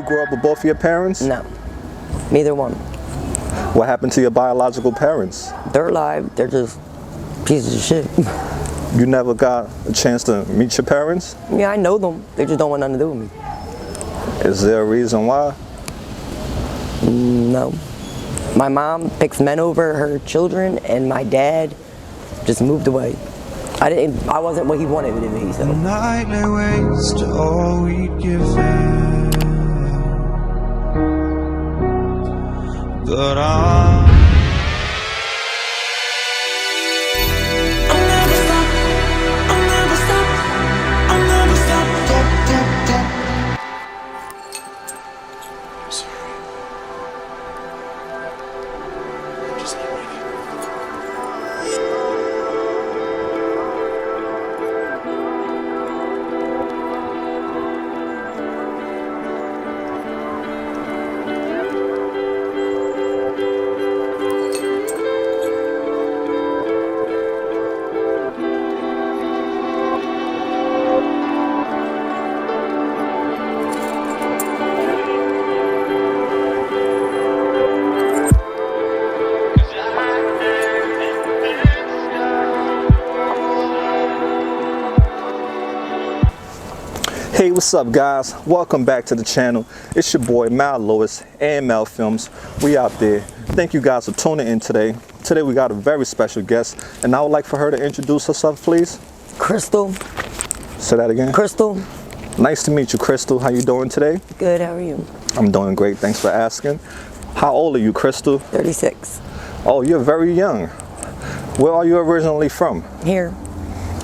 grew up with both of your parents? No, neither one. What happened to your biological parents? They're alive, they're just pieces of shit. You never got a chance to meet your parents? Yeah, I know them, they just don't want nothing to do with me. Is there a reason why? No. My mom picks men over her children, and my dad just moved away. I wasn't what he wanted to be, so. Nightly waste all we'd given, but I'll never stop, I'll never stop, I'll never stop, I'm sorry. I'm just not ready. Hey, what's up guys? Welcome back to the channel. It's your boy Mal Lewis, AML Films. We out there. Thank you guys for tuning in today. Today we got a very special guest, and I would like for her to introduce herself, please. Crystal. Say that again. Crystal. Nice to meet you, Crystal. How you doing today? Good, how are you? I'm doing great. Thanks for asking. How old are you, Crystal? 36. Oh, you're very young. Where are you originally from? Here.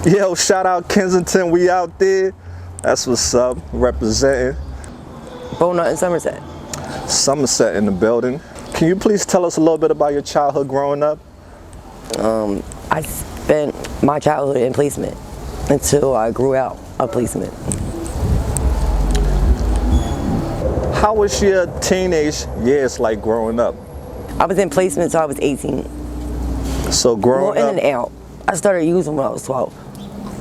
Yo, shout out Kensington. We out there. That's what's up, representing. Bonut in Somerset. Somerset in the building. Can you please tell us a little bit about your childhood growing up? I spent my childhood in placement until I grew out of placement. How was your teenage years like growing up? I was in placement until I was 18. So growing Well, up, in and out. I started using when I was 12.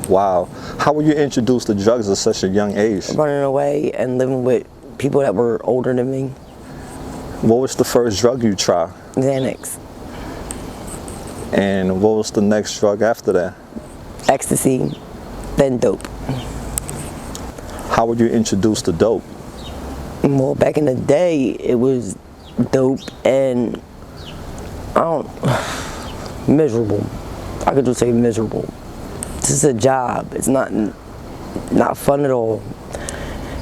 wow. How were you introduced to drugs at such a young age? Running away and living with people that were older than me. What was the first drug you tried? Xanax. And what was the next drug after that? Ecstasy. Then dope. How were you introduced to dope? Well, back in the day, it was dope and miserable. I could just say miserable. This is a job. It's not fun at all.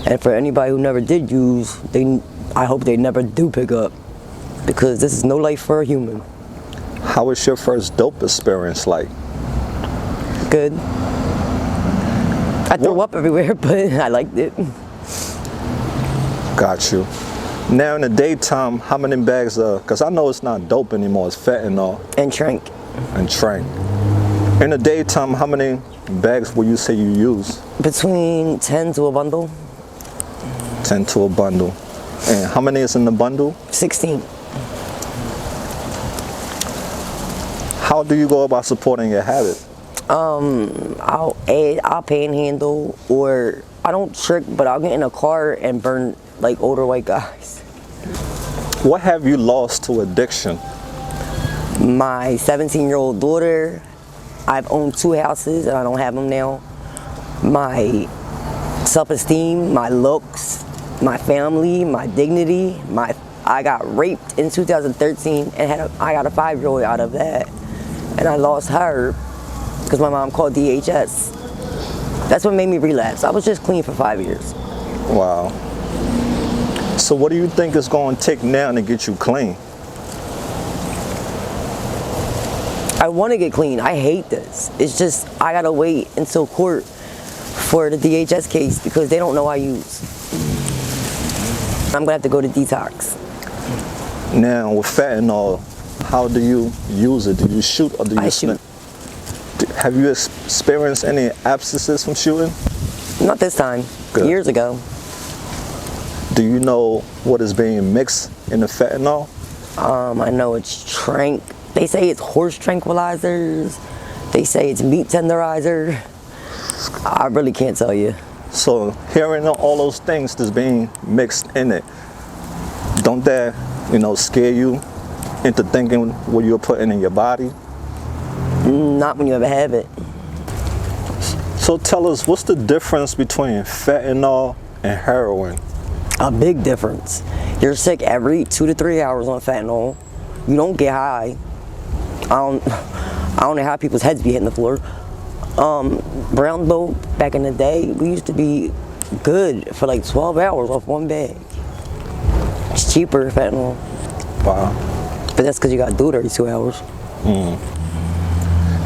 And for anybody who never did use, I hope they never do pick up, because this is no life for a human. How was your first dope experience like? Good. I threw up everywhere, but I liked it. Got you. Now in the daytime, how many bags because I know it's not dope anymore, it's fentanyl. And trank. And trank. In the daytime, how many bags would you say you use? Between 10 to a bundle. 10 to a bundle. And how many is in the bundle? 16. How do you go about supporting your habit? I'll panhandle, or I don't trick, but I'll get in a car and burn like older white guys. What have you lost to addiction? My 17-year-old daughter. I've owned 2 houses and I don't have them now. My self-esteem, my looks, my family, my dignity. I got raped in 2013 and I got a 5-year-old out of that. And I lost her because my mom called DHS. That's what made me relapse. I was just clean for 5 years. Wow. So what do you think it's going to take now to get you clean? I want to get clean. I hate this. It's just I gotta wait until court for the DHS case because they don't know I use. I'm gonna have to go to detox. Now with fentanyl, how do you use it? Do you shoot or do you shoot? Have you experienced any abscesses from shooting? Not this time. Good. Years ago. Do you know what is being mixed in the fentanyl? I know it's trank. They say it's horse tranquilizers. They say it's meat tenderizer. I really can't tell you. So hearing all those things that's being mixed in it, don't that, scare you into thinking what you're putting in your body? Not when you have a habit. So tell us, what's the difference between fentanyl and heroin? A big difference. You're sick every 2 to 3 hours on fentanyl. You don't get high. I don't know how people's heads be hitting the floor. Brown boat back in the day, we used to be good for like 12 hours off one bag. It's cheaper, fentanyl. Wow. But that's because you got to do it every 2 hours.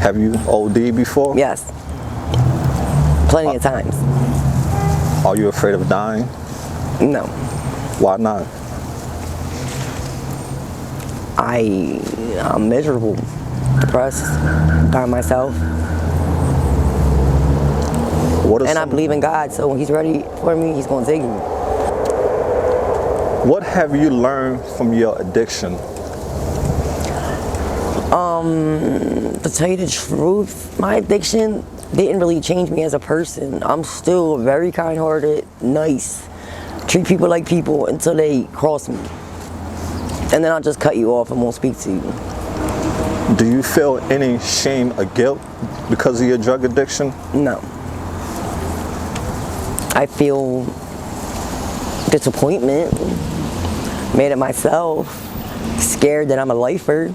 Have you OD'd before? Yes. Plenty of times. Are you afraid of dying? No. Why not? I'm miserable, depressed, by myself. And I believe in God, so when He's ready for me, He's going to take me. What have you learned from your addiction? To tell you the truth, my addiction didn't really change me as a person. I'm still very kind-hearted, nice, treat people like people until they cross me. And then I'll just cut you off and won't speak to you. Do you feel any shame or guilt because of your drug addiction? No. I feel disappointment, mad at myself, scared that I'm a lifer.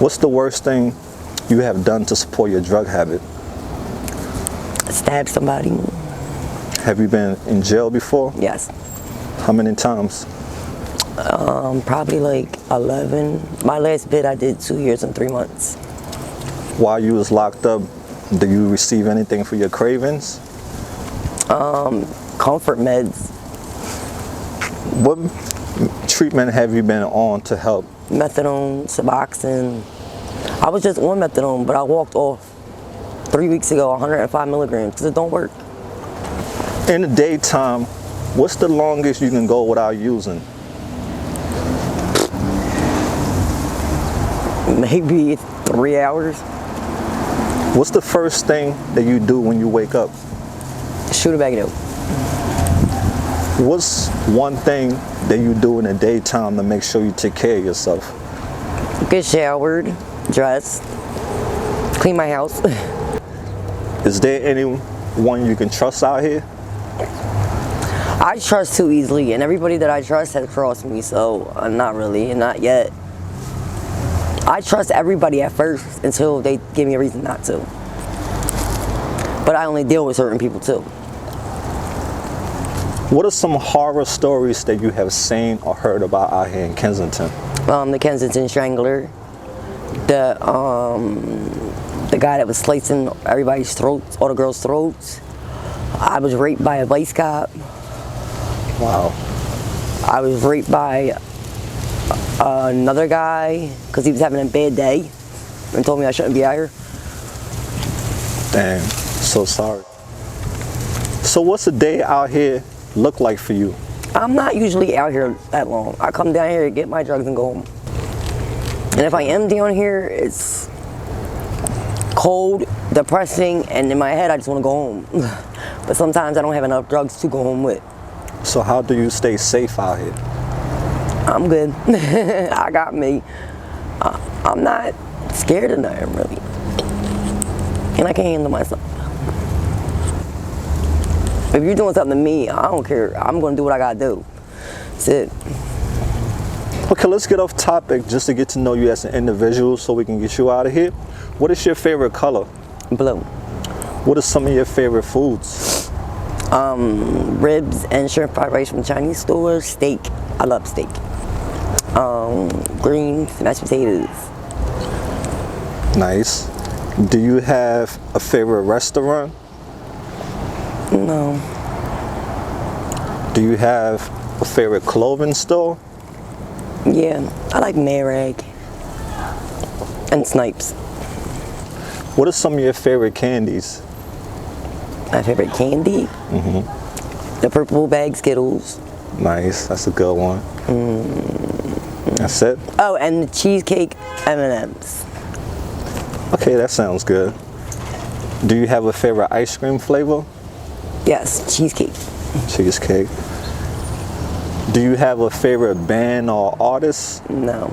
What's the worst thing you have done to support your drug habit? Stab somebody. Have you been in jail before? Yes. How many times? Probably like 11. My last bid I did 2 years and 3 months. While you was locked up, did you receive anything for your cravings? Comfort meds. What treatment have you been on to help? Methadone, Suboxone. I was just on methadone, but I walked off 3 weeks ago, 105 milligrams, because it don't work. In the daytime, what's the longest you can go without using? Maybe 3 hours. What's the first thing that you do when you wake up? Shoot a bag of dope. What's one thing that you do in the daytime to make sure you take care of yourself? Get showered, dressed, clean my house. Is there anyone you can trust out here? I trust too easily, and everybody that I trust has crossed me, so not really, not yet. I trust everybody at first until they give me a reason not to. But I only deal with certain people too. What are some horror stories that you have seen or heard about out here in Kensington? The Kensington Strangler, the guy that was slicing everybody's throats, all the girls' throats. I was raped by a vice cop. Wow. I was raped by another guy because he was having a bad day and told me I shouldn't be out here. Damn, so sorry. So what's a day out here look like for you? I'm not usually out here that long. I come down here to get my drugs and go home. And if I am down here, it's cold, depressing, and in my head I just want to go home. But sometimes I don't have enough drugs to go home with. So how do you stay safe out here? I'm good. I got me. I'm not scared of nothing really. And I can handle myself. If you're doing something to me, I don't care. I'm going to do what I got to do. That's it. Okay, let's get off topic just to get to know you as an individual so we can get you out of here. What is your favorite color? Blue. What are some of your favorite foods? Ribs and shrimp fried rice from the Chinese store. Steak. I love steak. Greens, mashed potatoes. Nice. Do you have a favorite restaurant? No. Do you have a favorite clothing store? Yeah, I like Marag and Snipes. What are some of your favorite candies? My favorite candy? The purple bag Skittles. Nice, that's a good one. That's it? Oh, and the cheesecake M&Ms. Okay, that sounds good. Do you have a favorite ice cream flavor? Yes, cheesecake. Cheesecake. Do you have a favorite band or artist? No.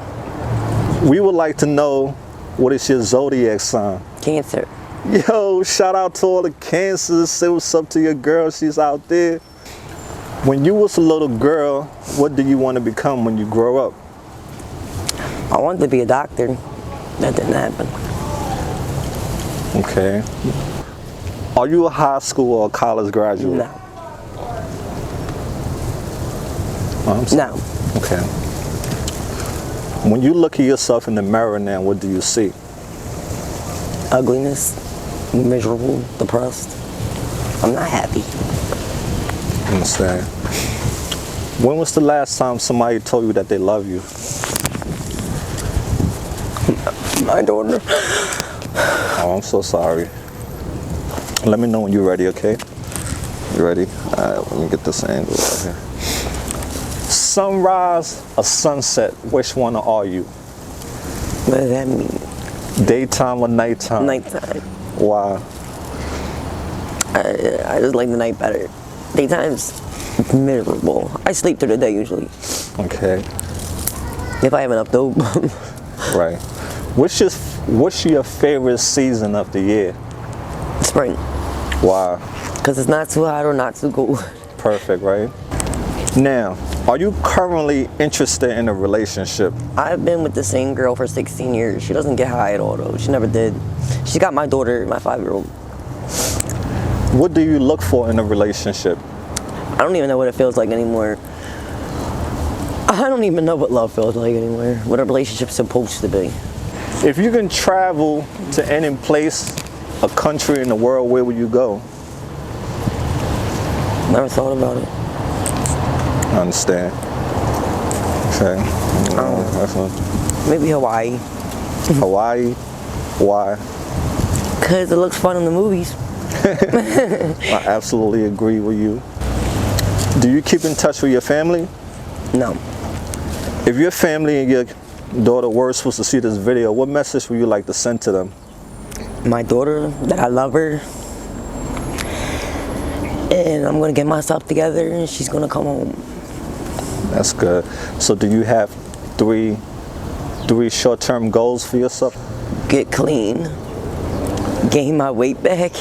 We would like to know, what is your zodiac sign? Cancer. Yo, shout out to all the Cancers. Say what's up to your girl. She's out there. When you was a little girl, what do you want to become when you grow up? I wanted to be a doctor. That didn't happen. Okay. Are you a high school or college graduate? No. Oh, I'm sorry. No. Okay. When you look at yourself in the mirror now, what do you see? Ugliness. Miserable. Depressed. I'm not happy. Understand. When was the last time somebody told you that they love you? My daughter. Oh, I'm so sorry. Let me know when you're ready, okay? You ready? All right, let me get this angle right here. Sunrise or sunset, which one are you? What does that mean? Daytime or nighttime? Nighttime. Why? I just like the night better. Daytime's miserable. I sleep through the day usually. Okay, If I have enough dope. right. What's your favorite season of the year? Spring. Why? Because it's not too hot or not too cold. Perfect, right? Now, are you currently interested in a relationship? I've been with the same girl for 16 years. She doesn't get high at all though. She never did. She got my daughter, my 5-year-old. What do you look for in a relationship? I don't even know what it feels like anymore. I don't even know what love feels like anymore. What a relationship's supposed to be. If you can travel to any place, a country in the world, where would you go? Never thought about it. I understand. Okay. That's one. Maybe Hawaii. Hawaii? Why? Because it looks fun in the movies. I absolutely agree with you. Do you keep in touch with your family? No. If your family and your daughter were supposed to see this video, what message would you like to send to them? My daughter, that I love her. And I'm going to get myself together and she's going to come home. That's good. So do you have three short-term goals for yourself? Get clean, gain my weight back,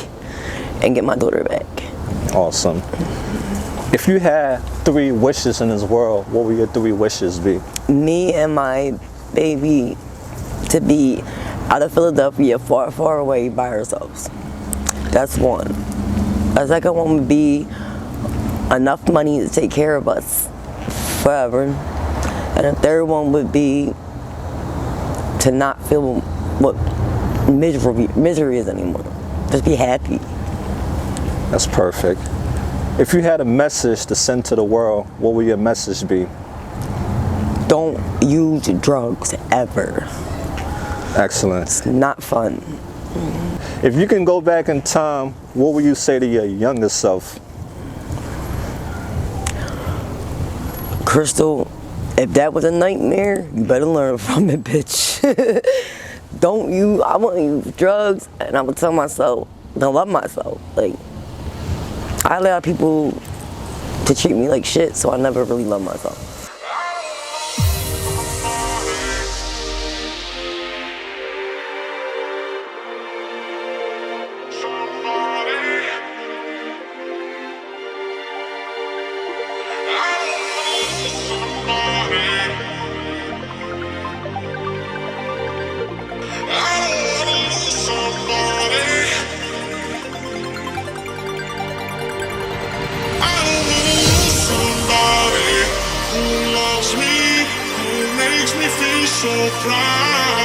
and get my daughter back. Awesome. If you had 3 wishes in this world, what would your 3 wishes be? Me and my baby to be out of Philadelphia, far, far away by ourselves. That's one. A second one would be enough money to take care of us forever. And a third one would be to not feel what misery is anymore. Just be happy. That's perfect. If you had a message to send to the world, what would your message be? Don't use drugs ever. Excellent. It's not fun. If you can go back in time, what would you say to your younger self? Crystal, if that was a nightmare, you better learn from it, bitch. I want to use drugs, and I'm going to tell myself to love myself. Like, I allow people to treat me like shit, so I never really love myself. So proud.